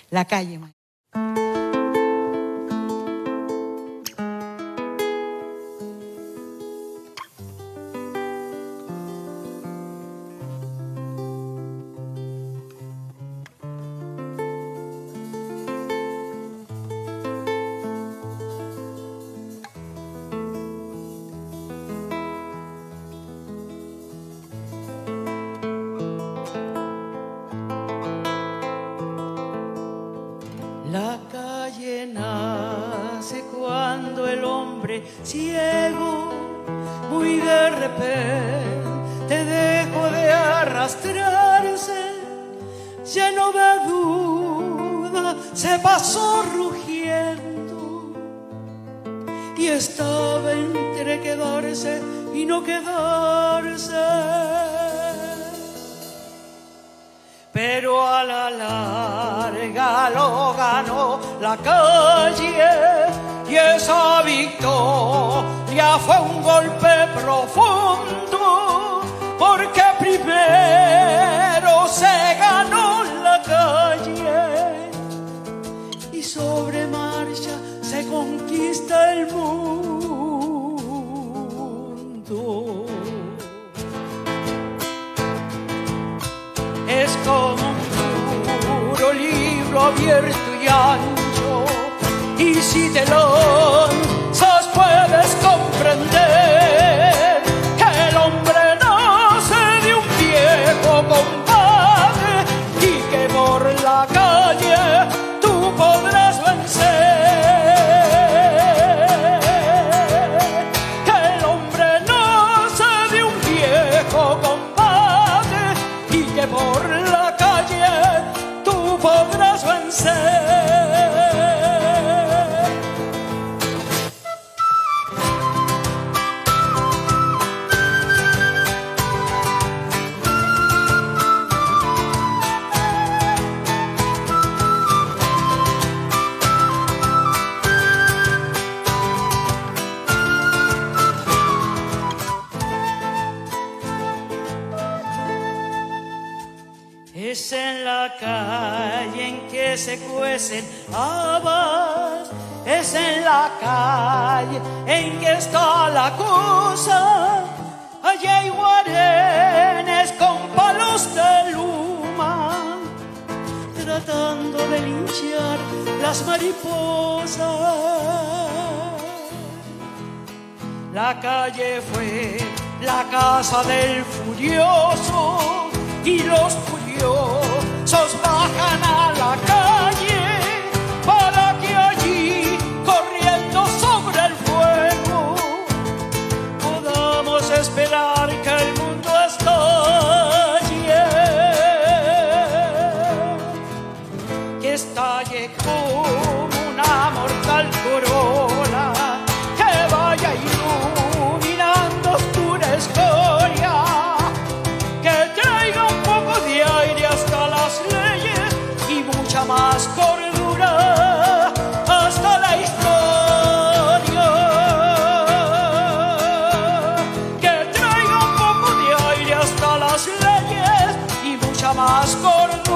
La Calle, maestro. La calle nace cuando el hombre ciego muy de repente dejó de arrastrarse, lleno de duda se pasó rugiendo y estaba entre quedarse y no quedarse. Pero a la larga lo ganó la calle y esa victoria fue un golpe profundo, porque primero se ganó la calle y sobre marcha se conquista el mundo. Es como un duro libro abierto y ancho, y si te lanzas puedes comprender que el hombre nace de un viejo compadre y que por la calle tú podrás vencer. Que el hombre nace de un viejo compadre y que por la calle tú podrás vencer. Es en la calle en que se cuecen habas, es en la calle en que está la cosa. Allí hay guarenes con palos de luma, tratando de linchar las mariposas. La calle fue la casa del furioso y los furiosos bajan a la calle para que allí, corriendo sobre el fuego, podamos esperar que el mundo estalle. Que estalle como una mortal corona, que vaya iluminando oscura escoria, más cordura hasta la historia, que traiga un poco de aire hasta las leyes y mucha más cordura.